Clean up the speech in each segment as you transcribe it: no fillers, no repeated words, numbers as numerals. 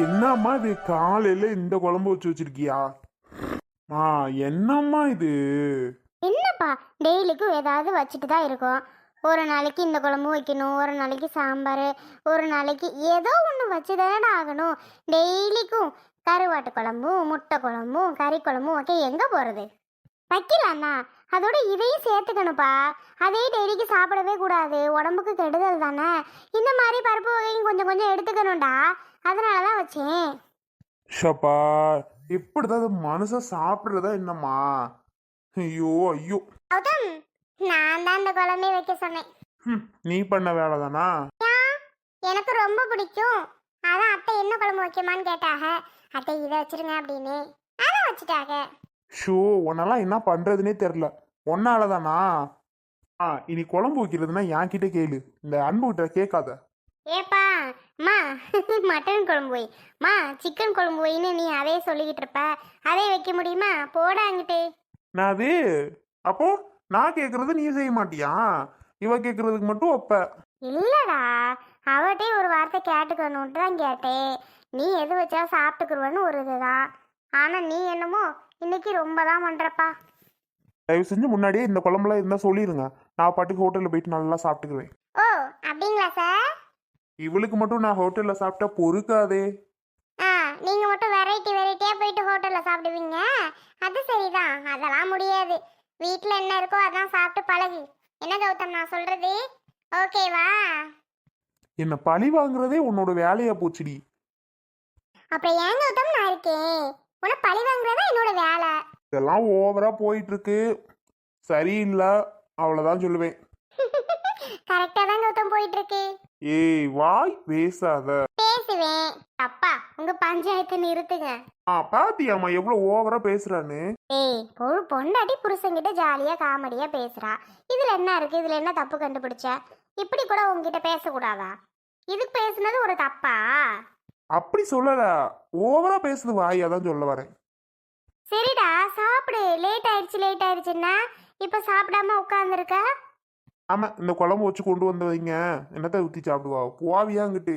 என்னம்மா இது காலையில இந்த குழம்பு வச்சு வச்சிருக்கியா? என்னம்மா இது? என்னப்பா டெய்லிக்கும் ஏதாவது வச்சுட்டு தான் இருக்கோம். ஒரு நாளைக்கு இந்த குழம்பு வைக்கணும், ஒரு நாளைக்கு சாம்பார், ஒரு நாளைக்கு ஏதோ ஒன்று வச்சு தானே ஆகணும். டெய்லிக்கும் கருவாட்டு குழம்பும் முட்டை குழம்பும் கறி குழம்பும் வைக்க எங்கே போகிறது? வைக்கலாண்ணா, அதோட இதையும் சேர்த்துக்கணுப்பா. அதே டெய்லிக்கு சாப்பிடவே கூடாது, உடம்புக்கு கெடுதல் தானே. இந்த மாதிரி பருப்பு வகையும் கொஞ்சம் கொஞ்சம் எடுத்துக்கணும்டா, அதனால தான் வச்சேன். ஷப்பா, இப்படிதான் மனுஷன் சாப்பிட்றதா என்னம்மா? ஐயோ ஐயோ. கௌதம், நான் தான் இந்த குழம்பே வைக்க சொன்னேன். நீ பண்ண வேலை தானா? எனக்கு ரொம்ப பிடிக்கும், அதான் அத்தை என்ன குழம்பு வைக்கமான்னு கேட்டாங்க. அத்தை இதை வச்சிருங்க அப்படின்னு அதான் வச்சுட்டாங்க. ஷோ, உன்னெல்லாம் என்ன பண்றதுனே தெரில. ஒன்னால தானா? இனி குழம்பு வைக்கிறதுனா என்கிட்ட கேளு, இந்த அன்புகிட்ட கேட்காத. ஏப்பா மா மட்டன் குழம்பு வை, மா சிக்கன் குழம்பு வைன்னு நீ அதே சொல்லிக்கிட்டு இருப்ப. அதே வைக்க முடியுமா? போடாங்கிட்டு. நான் அது அப்போ நான் கேட்கறது நீ செய்ய மாட்டியா? இவ கேட்கறதுக்கு மட்டும் வைப்ப. இல்லடா, அவட்டே ஒரு வார்த்தை கேட்டுக்கணுன்ட்டு தான் கேட்டேன். நீ எது வச்சா சாப்பிட்டுக்குருவன்னு ஒரு இதுதான். ஆனா நீ என்னமோ இன்னைக்கு ரொம்ப தான் பண்றப்பா. தயவு செஞ்சு முன்னாடியே இந்த குழம்புலாம் இருந்தா சொல்லிருங்க, நான் பாட்டுக்கு ஹோட்டல்ல போயிட்டு நல்லா சாப்பிட்டுக்குவேன். ஓ அப்படிங்களா சார்? இவளுக்கு மட்டும் நான் ஹோட்டல்ல சாப்பிட்டா பொறுக்காதே. நீங்க மட்டும் வெரைட்டியா போயிட்டு ஹோட்டல்ல சாப்பிடுவீங்க, அது சரிதான். அதெல்லாம் முடியாது. வீட்ல என்ன இருக்கோ அதான் சாப்பிட்டு பழகு. என்ன கௌதம் நான் சொல்றது ஓகேவா? என்ன பழி வாங்குறதே உன்னோட வேலையா போச்சுடி. அப்புறம் ஏன் கௌதம் நான் இருக்கேன், உன பழி வாங்குறதா என்னோட வேலை. இதெல்லாம் ஓவரா போயிட்டு இருக்கு, சரியில்லை, அவ்வளவுதான் சொல்லுவேன். கரெக்டா தான் கௌதம் போயிட்டு இருக்கு. ஏய் வாய் பேசாத. பேசுவேன். அப்பா உங்க பஞ்சாயத்து நிறுத்துங்க. பாத்தியாமா எவ்வளவு ஓவரா பேசுறான்னு? ஏய், ஒரு பொண்டாட்டி புருஷன்கிட்ட ஜாலியா காமெடியா பேசுறா, இதுல என்ன இருக்கு? இதுல என்ன தப்பு கண்டுபிடிச்ச? இப்படி கூட உங்ககிட்ட பேசக்கூடாதா? இதுக்கு பேசுனது ஒரு தப்பா? அப்படி சொல்லல, ஓவரா பேசுது வாய், அதான் சொல்ல வரேன். சரிடா சாப்பிடு, லேட் ஆயிடுச்சுன்னா இப்ப சாப்பிடாம உட்கார்ந்துருக்க. ஆமா, இந்த குழம்பு வச்சு கொண்டு வந்து வைங்க, என்னத்த ஊத்தி சாப்பிடுவா, போவியாங்கிட்டு.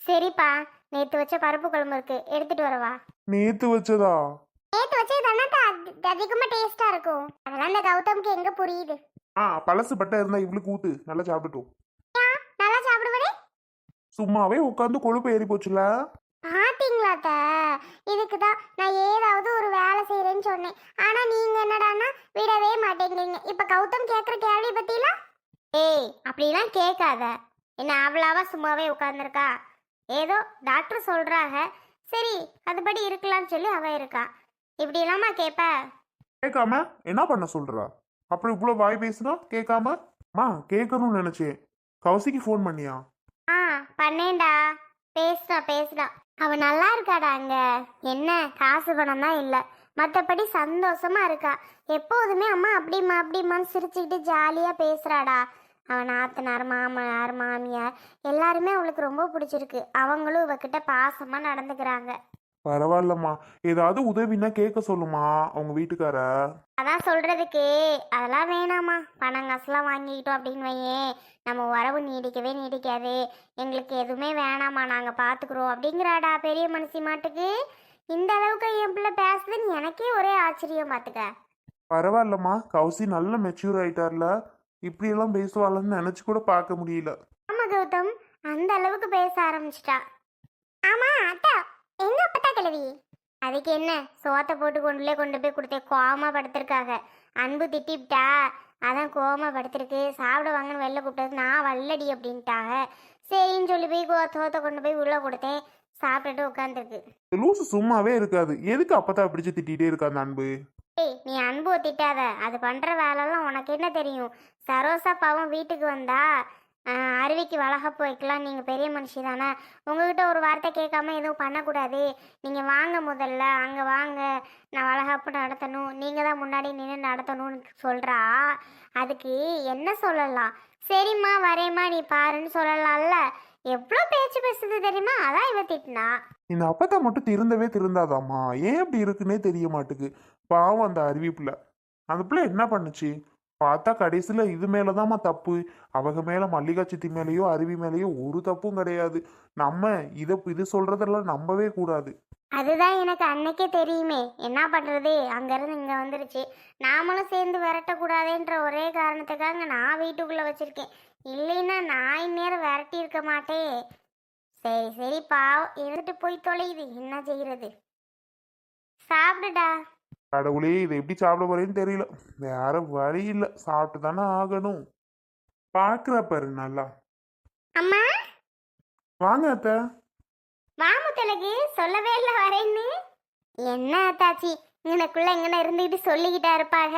சரிப்பா, நேத்து வச்ச பருப்பு குழம்பு இருக்கு, எடுத்துட்டு வரவா? நேத்து வச்சதா? நேத்து வச்சது அதிகமா டேஸ்டா இருக்கும். அதெல்லாம் இந்த கௌதம்க்கு எங்க புரியுது? பழசு பட்டை இருந்தா இவளுக்கு ஊத்து, நல்லா சாப்பிட்டுட்டோம். நல்லா சாப்பிடுவனே. சும்மாவே உட்காந்து கொழுப்பு ஏறி போச்சுல. பாத்தீங்களாத்த, இதுக்கு தான் நான் ஏதாவது ஒரு வேலை செய்யறேன்னு சொன்னேன். ஆனா நீங்க என்னடான்னா விடவே மாட்டேங்கிறீங்க. இப்ப கௌதம் கேக்குற கேள்வி பத்திலாம் ஏய் அப்படிலாம் கேட்காத. என்ன அவ்வளவா சும்மாவே உட்கார்ந்துருக்கா? ஏதோ டாக்டர் சொல்றாங்க, சரி அதுபடி இருக்கலாம்னு சொல்லி அவ இருக்கா. இப்படி இல்லாமா கேப்ப? கேட்காம என்ன பண்ண சொல்றா? அப்புறம் இவ்வளவு வாய் பேசுனா கேட்காம? கேட்கணும்னு நினைச்சேன். கௌசிக்கு ஃபோன் பண்ணியா? பண்ணேன்டா, பேசுடா. அவ நல்லா இருக்காடா. அங்க என்ன காசு பணம் தான் இல்லை, மற்றபடி சந்தோஷமா இருக்கா. எப்போதுமே அம்மா அப்படிமான்னு சிரிச்சுக்கிட்டு ஜாலியா பேசுறாடா. அவன் நாத்தனார், மாமனார், மாமியார் எல்லாருமே அவளுக்கு ரொம்ப பிடிச்சிருக்கு. அவங்களும் இவகிட்ட பாசமா நடந்துக்கிறாங்க. பரவாயில்லம்மா, ஏதாவது உதவினா கேட்க சொல்லுமா அவங்க வீட்டுக்கார. அதான் சொல்றதுக்கு அதெல்லாம் வேணாமா. பணம் காசுலாம் வாங்கிக்கிட்டோம் அப்படின்னு வையே, நம்ம உறவு நீடிக்காது. எங்களுக்கு எதுவுமே வேணாமா, நாங்க பாத்துக்கிறோம் அப்படிங்கிறாடா பெரிய மனுஷி மாட்டுக்கு. இந்த அளவுக்கு என் பிள்ளை பேசுதுன்னு எனக்கே ஒரே ஆச்சரியம். பாத்துக்க. பரவாயில்லம்மா, கௌசி நல்ல மெச்சூர் ஆயிட்டார்ல, இப்படி எல்லாம் பேசுவாள்னு நினைச்சு கூட பார்க்க முடியல. ஆமா கௌதம், அந்த அளவுக்கு பேச ஆரம்பிச்சிட்டா. ஆமா அத்தா, எங்க அப்பத்தா கிழவி? அதுக்கு என்ன, சோத்தை போட்டு கொண்டு போய் கொடுத்தேன், கோமா படுத்திருக்காங்க. அன்பு திட்டிவிட்டா, அதான் கோமா படுத்திருக்கு. சாப்பிட வாங்கன்னு வெளில கூப்பிட்டது, நான் வல்லடி அப்படின்ட்டாங்க. சரின்னு சொல்லி போய் சோத்தை கொண்டு போய் உள்ள கொடுத்தேன், சாப்பிட்டுட்டு உட்காந்துருக்கு. லூசு சும்மாவே இருக்காது, எதுக்கு அப்பதான் பிடிச்சு திட்டிகிட்டே இருக்கா அந்த அன்பு? ஏய், நீ அன்பு திட்டாத, அது பண்ற வேலைலாம் உனக்கு என்ன தெரியும்? சரோசா பாவம் வீட்டுக்கு வந்தா அருவிக்கு வளகப்பு வைக்கலாம், நீங்கள் பெரிய மனுஷி தானே, உங்ககிட்ட ஒரு வார்த்தை கேட்காம எதுவும் பண்ணக்கூடாது. நீங்கள் வாங்க, முதல்ல அங்கே வாங்க, நான் வளகாப்பு நடத்தணும், நீங்கள் தான் முன்னாடி நின்று நடத்தணும்னு சொல்கிறா. அதுக்கு என்ன சொல்லலாம்? சரிம்மா வரேம்மா நீ பாருன்னு சொல்லலாம்ல. எவ்வளோ பேச்சு பேசுது தெரியுமா? அதான் இவ திட்டினா. இந்த அப்பத்தா மட்டும் திருந்தாதாம்மா, ஏன் அப்படி இருக்குன்னே தெரிய மாட்டுக்கு. பாவம் அந்த அருவி பிள்ளை. அந்த பிள்ளை என்ன பண்ணுச்சு? பார்த்தா கடைசியில இது மேலதாம்மா தப்பு. அவங்க மேல மல்லிகா சித்தி மேலேயோ அருவி மேலேயோ ஒரு தப்பும் கிடையாது. நம்ம இது சொல்றதெல்லாம் நம்பவே கூடாது. அதுதான் எனக்கு அன்னைக்கே தெரியுமே. என்ன பண்றது, அங்கேருந்து இங்கே வந்துருச்சு. நாமளும் சேர்ந்து விரட்டக்கூடாதுன்ற ஒரே காரணத்துக்காக நான் வீட்டுக்குள்ளே வச்சிருக்கேன். இல்லைன்னா நான் இந்நேரம் விரட்டி இருக்க மாட்டேன். சரி சரி, பாவம் இருந்துட்டு போய் தொலையுது, என்ன செய்யறது. சாப்பிடுடா. கடவுளே, இதை எப்படி சாப்பிட போறேன்னு தெரியல. வேற வழி இல்லை, சாப்பிட்டு தானே ஆகணும். பாக்குற பாரு நல்லா. அம்மா வாங்க அத்தை. வாமுத்தலகு சொல்லவே இல்லை வரேன்னு. என்ன தாச்சி இங்கனக்குள்ள இங்கன இருந்துகிட்டு சொல்லிக்கிட்டா இருப்பாக.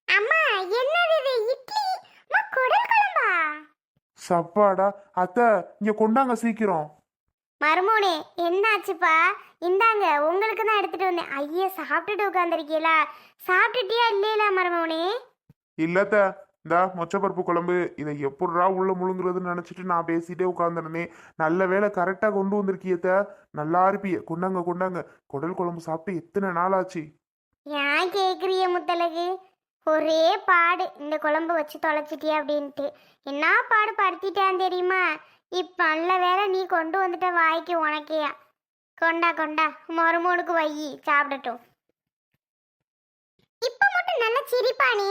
அம்மா என்னது இது, இட்லி? அம்மா குடல் குழம்பா? சப்பாடா அத்தை, இங்க கொண்டாங்க சீக்கிரம். மருமோனே என்னாச்சுப்பா? இந்தாங்க உங்களுக்கு தான் எடுத்துட்டு வந்தேன். ஐயா சாப்பிட்டுட்டு உட்காந்துருக்கீங்களா? சாப்பிட்டுட்டியா இல்லையில மருமோனே? இல்லத்த, இந்த மொச்சப்பருப்பு குழம்பு இதை எப்படிரா உள்ள முழுங்குறதுன்னு நினைச்சிட்டு நான் பேசிட்டே உட்காந்துருந்தேன். நல்ல வேளை கரெக்டா கொண்டு வந்திருக்கியத்த. நல்லா இருப்பிய. கொண்டாங்க கொண்டாங்க. குடல் குழம்பு சாப்பிட்டு எத்தனை நாள் ஆச்சு? ஏன் கேட்குறிய முத்தலகு? ஒரே பாடு இந்த குழம்பு வச்சு தொலைச்சிட்டியா அப்படின்ட்டு. என்ன பாடு படுத்திட்டான் தெரியுமா? இப்போ நல்ல வேளை நீ கொண்டு வந்துட்ட வாய்க்கு உனக்கையா. கொண்டா கொண்டா, மருமோனுக்கு வை, சாப்பிடட்டும். இப்போ மட்டும் நல்லா சிரிப்பானே.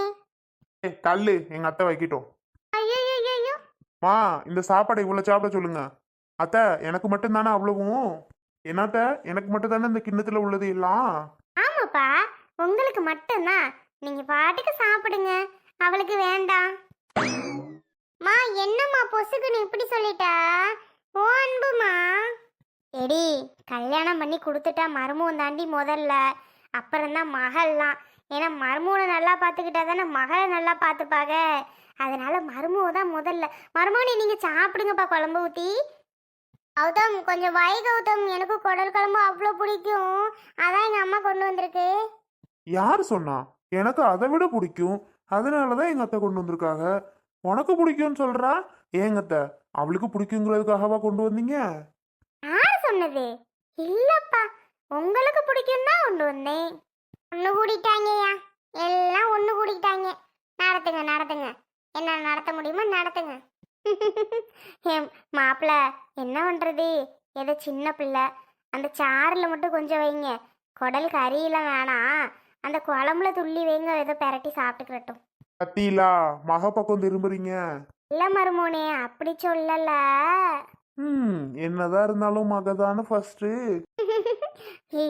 கல்லு எங்க அத்தை வைக்கட்டும். ஐயோ மா, இந்த சாப்பாடை இவ்வளவு சாப்பிட சொல்லுங்க. அத்தை, எனக்கு மட்டும் தானே அவ்வளவும்? என்னத்த, எனக்கு மட்டும் தானே இந்த கிண்ணத்துல உள்ளது எல்லாம்? ஆமாப்பா, உங்களுக்கு மட்டும்தான். நீங்க பாட்டுக்கு சாப்பிடுங்க, அவளுக்கு வேண்டாம். மா என்னம்மா பொசுக்குன்னு இப்படி சொல்லிட்டா? ஓ அன்புமா. எடி, கல்யாணம் பண்ணி கொடுத்துட்டா மருமகன் தாண்டி முதல்ல, அப்புறம்தான் மகள்லாம். ஏன்னா மருமகனை நல்லா பார்த்துக்கிட்டா தானே மகளை நல்லா பார்த்துப்பாங்க. அதனால மருமக தான் முதல்ல. மருமகனை நீங்க சாப்பிடுங்கப்பா குழம்பு ஊற்றி. கௌதம் கொஞ்சம் வை கௌதம், எனக்கு குடல் குழம்பு அவ்வளோ பிடிக்கும். அதான் எங்கள் அம்மா கொண்டு வந்திருக்கு. யாரு சொன்னா? எனக்கு அதை விட பிடிக்கும். அதனாலதான் எங்க அத்தை கொண்டு வந்திருக்காங்க. உனக்கு பிடிக்கும்னு சொல்றா? ஏங்க அத்தை, அவளுக்கு பிடிக்குங்கிறதுக்காகவா கொண்டு வந்தீங்க? யார் சொன்னது? இல்லப்பா, உங்களுக்கு பிடிக்கும் தான் கொண்டு வந்தேன். ஒன்று கூடிட்டாங்கய்யா, எல்லாம் ஒன்று கூடிட்டாங்க. நடத்துங்க நடத்துங்க, என்ன நடத்த முடியுமோ நடத்துங்க. என் மாப்பிள்ள என்ன பண்றது, ஏதோ சின்ன பிள்ளை. அந்த சாறில் மட்டும் கொஞ்சம் வைங்க. குடல் கறியெல்லாம் வேணாம், அந்த குழம்புல துள்ளி வைங்க, ஏதோ பெரட்டி சாப்பிட்டுக்கிறட்டும். கத்திலா மக பக்கம் திரும்புறீங்க? இல்ல மருமோனே, அப்படி சொல்லல. என்னதான் இருந்தாலும் மகதான ஃபர்ஸ்ட்.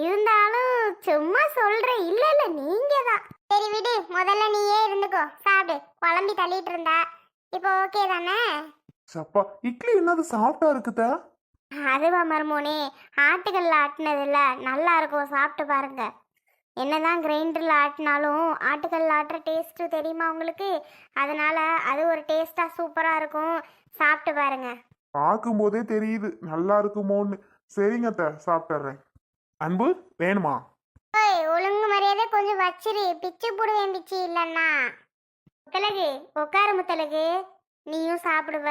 இருந்தாலும் சும்மா சொல்றேன். இல்ல இல்ல, நீங்க தான். சரி விடு, முதல்ல நீயே இருந்துக்கோ, சாப்பிடு. குழம்பி தள்ளிட்டு இருந்தா இப்போ ஓகே தானே? சப்பா, இட்லி என்னது சாஃப்டா இருக்குதா? அதுவா மருமோனே, ஆட்டுக்கல்ல ஆட்டினதுல நல்லா இருக்கும், சாப்பிட்டு பாருங்க. என்னதான் கிரைண்டரில் ஆட்டினாலும் ஆட்டுக்கல்ல ஆட்டுற டேஸ்ட்டு தெரியுமா உங்களுக்கு? அதனால அது ஒரு டேஸ்ட்டாக சூப்பராக இருக்கும், சாப்பிட்டு பாருங்க. பார்க்கும்போதே தெரியுது நல்லா இருக்குமோன்னு. சரிங்க அத்தை, சாப்பிட்டுறேன். அன்பு வேணுமா? ஓய், ஒழுங்கு மரியாதை கொஞ்சம் வச்சிரு, பிச்சு போடுவேன் பிச்சு இல்லைன்னா. முத்தலகு உட்காரு முத்தலகு, நீயும் சாப்பிடுவ?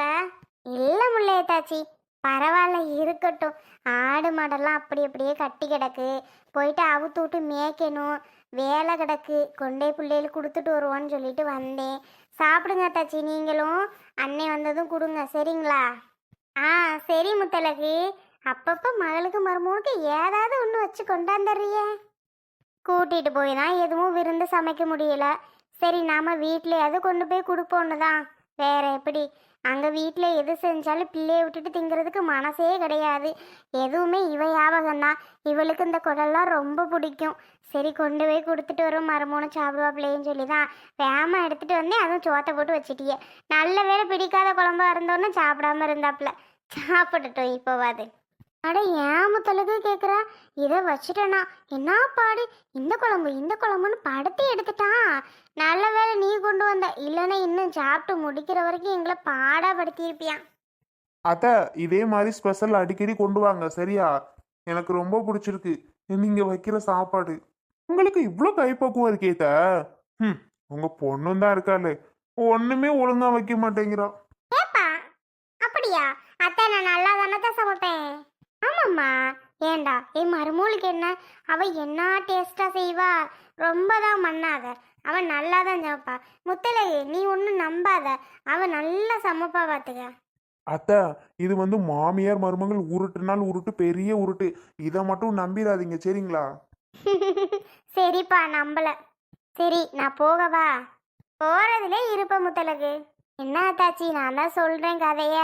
இல்லை முல்லையத்தாச்சி, பரவாயில்ல இருக்கட்டும். ஆடு மாடெல்லாம் அப்படி அப்படியே கட்டி கிடக்கு, போயிட்டு அவுத்து விட்டு மேய்க்கணும், வேலை கிடக்கு. கொண்டே பிள்ளைகளுக்கு கொடுத்துட்டு வருவோன்னு சொல்லிட்டு வந்தேன். சாப்பிடுங்க தாச்சி, நீங்களும் அன்னை வந்ததும் கொடுங்க, சரிங்களா? ஆ சரி முத்தலகு. அப்பப்போ மகளுக்கு மருமகளுக்கு ஏதாவது ஒன்று வச்சு கொண்டாந்துடுறிய. கூட்டிகிட்டு போய் தான் எதுவும் விருந்து சமைக்க முடியல. சரி, நாம் வீட்டிலையாவது கொண்டு போய் கொடுப்போன்னு தான். வேற எப்படி? அங்கே வீட்டில் எது செஞ்சாலும் பிள்ளையை விட்டுட்டு திங்கிறதுக்கு மனசே கிடையாது. எதுவுமே இவ ஞாபகம்தான். இவளுக்கு இந்த குடல்லாம் ரொம்ப பிடிக்கும். சரி, கொண்டு போய் கொடுத்துட்டு வரும், மருமோனை சாப்பிடுவாப்பிள்ளைன்னு சொல்லி தான் வேமா எடுத்துகிட்டு வந்தேன். அதுவும் சோத்தை போட்டு வச்சுட்டியே. நல்ல வேளை பிடிக்காத குழம்பா இருந்தோன்னு சாப்பிடாம இருந்தாப்புல. சாப்பிட்டுட்டோம் இப்போவாது. அட ஏன் முத்தலகு கேட்குறா? இதை வச்சுட்டேனா என்ன பாடு, இந்த குழம்பு இந்த குழம்புன்னு படுத்தி எடுத்துட்டான். நல்ல வேளை நீ கொண்டு வந்த, இல்லைன்னா இன்னும் சாப்பிட்டு முடிக்கிற வரைக்கும் எங்களை பாடா படுத்தியிருப்பியான். அத்தை, இதே மாதிரி ஸ்பெஷல் அடிக்கடி கொண்டு வாங்க, சரியா? எனக்கு ரொம்ப பிடிச்சிருக்கு நீங்க வைக்கிற சாப்பாடு. உங்களுக்கு இவ்வளோ கைப்பக்குவம் இருக்கேத்த. உங்க பொண்ணும் தான் இருக்காளே, ஒண்ணுமே ஒழுங்கா வைக்க மாட்டேங்கிறா. ஏப்பா அப்படியா? அத்தை நான் நல்லா தானே தான் சமைப்பேன். ஆமாம்மா, ஏண்டா என் மருமூளுக்கு என்ன, அவ என்ன டேஸ்டா செய்வா. ரொம்ப தான் பண்ணாத, அவன் நல்லா தான் சமைப்பா. முத்தழகு நீ ஒன்றும் நம்பாத, அவன் நல்லா சமைப்பா பார்த்துக்க. அத்தை, இது வந்து மாமியார் மருமகள் உருட்டுனால் உருட்டு, பெரிய உருட்டு. இதை மட்டும் நம்பிடாதீங்க சரிங்களா? சரிப்பா நம்பல. சரி நான் போகவா? போறதுல இருப்ப முத்தழகு. என்ன தாச்சி, நான் தான் சொல்றேன் கதைய.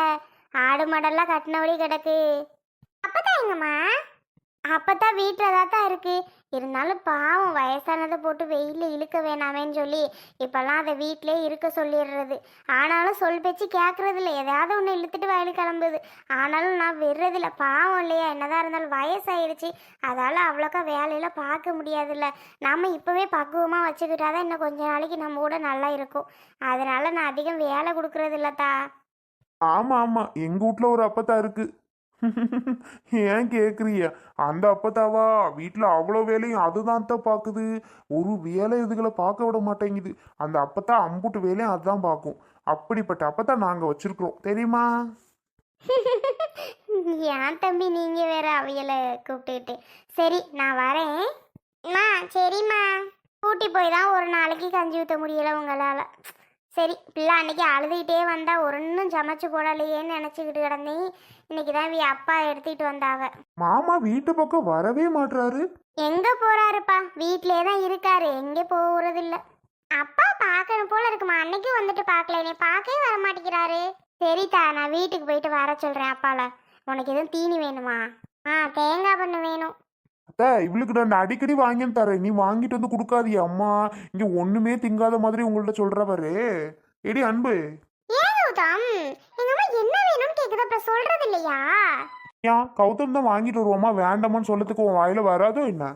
ஆடு மாடெல்லாம் கட்டினபடி கிடக்கு. அப்பதான் எங்கம்மா? அப்பதான் வீட்டில் தான் இருக்கு. இருந்தாலும் பாவம் வயசானதை போட்டு வெயிலில் இழுக்க வேணாமேன்னு சொல்லி இப்போல்லாம் அதை வீட்டிலே இருக்க சொல்லிடுறது. ஆனாலும் சொல் பேச்சு கேட்கறதில்ல, எதாவது ஒன்று இழுத்துட்டு வயலுக்கு கிளம்புது. ஆனாலும் நான் விடுறதில்ல, பாவம் இல்லையா? என்னதான் இருந்தாலும் வயசாயிடுச்சு, அதால் அவ்வளோக்கா வேலையில் பார்க்க முடியாதுல்ல. நம்ம இப்போவே பக்குவமாக வச்சுக்கிட்டாதான் இன்னும் கொஞ்ச நாளைக்கு நம்ம கூட நல்லா இருக்கும். அதனால நான் அதிகம் வேலை கொடுக்கறது இல்லத்தா. ஆமா ஆமா, எங்க வீட்ல ஒரு அப்பத்தா இருக்கு. ஏன் கேக்குறீங்க? அந்த அப்பத்தாவா வீட்டுல அவ்வளோ வேலையும் அதுதான் தான் பாக்குது. ஒரு வேலை இதுகளை பார்க்க விட மாட்டேங்குது. அந்த அப்பத்தா அம்புட்டு வேலையும் அதுதான் பார்க்கும். அப்படிப்பட்ட அப்பத்தா நாங்க வச்சிருக்கிறோம் தெரியுமா? ஏன் தம்பி நீங்க வேற அவையலை கூப்பிட்டுக்கிட்டு. சரி நான் வரேன். அம்மா சரிம்மா. கூட்டி போய் தான் ஒரு நாளைக்கு கஞ்சி ஊற்ற முடியல உங்களால். சரி பிள்ளை அன்னைக்கு அழுதுகிட்டே வந்தா, ஒன்றும் சமைச்சு போடலையேன்னு நினச்சிக்கிட்டு கிடந்தேன். இன்னைக்கு தான் அப்பா எடுத்துக்கிட்டு வந்தாவ. மாமா வீட்டு பக்கம் வரவே மாட்றாரு. எங்கே போறாருப்பா? வீட்டிலே தான் இருக்காரு, எங்கே போகிறதில்ல. அப்பா பார்க்கணும் போல இருக்குமா, அன்னைக்கும் வந்துட்டு பார்க்கல, என்னை பார்க்கவே வர மாட்டேங்கிறாரு. சரிதா நான் வீட்டுக்கு போயிட்டு வர சொல்கிறேன் அப்பால. உனக்கு எதுவும் தீனி வேணுமா? தேங்காய் பண்ணு வேணும். அத்தை, இவளுக்கு நான் அடிக்கடி வாங்கின்னு தரேன், நீ வாங்கிட்டு வந்து கொடுக்காதியா அம்மா. இங்க ஒண்ணுமே திங்காத மாதிரி உங்கள்ட்ட சொல்றவரு. எடி அன்பு, ஏன் கௌதம்? எங்க அம்மா என்ன வேணும்னு கேக்குது, அப்புறம் சொல்றது இல்லையா? ஏன் கௌதம் தான் வாங்கிட்டு வருவோமா, வேண்டாமான்னு சொல்லத்துக்கு உன் வாயில வராதோ என்ன?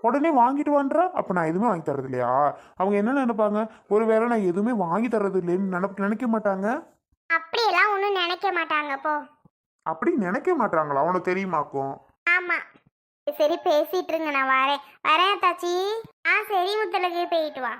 உடனே வாங்கிட்டு வான்றா. அப்ப நான் எதுவுமே வாங்கி தரது இல்லையா? அவங்க என்ன நினைப்பாங்க? ஒருவேளை நான் எதுவுமே வாங்கி தரது இல்லைன்னு நினைக்க மாட்டாங்க. அப்படியெல்லாம் ஒன்றும் நினைக்க மாட்டாங்க போ. அப்படி நினைக்க மாட்டாங்களா? அவனுக்கு தெரியுமாக்கும். ஆமா. சரி பேசிட்டு இருங்க, நான் வரேன். வரேன் தாச்சி. சரி முத்தலகு போயிட்டு வா.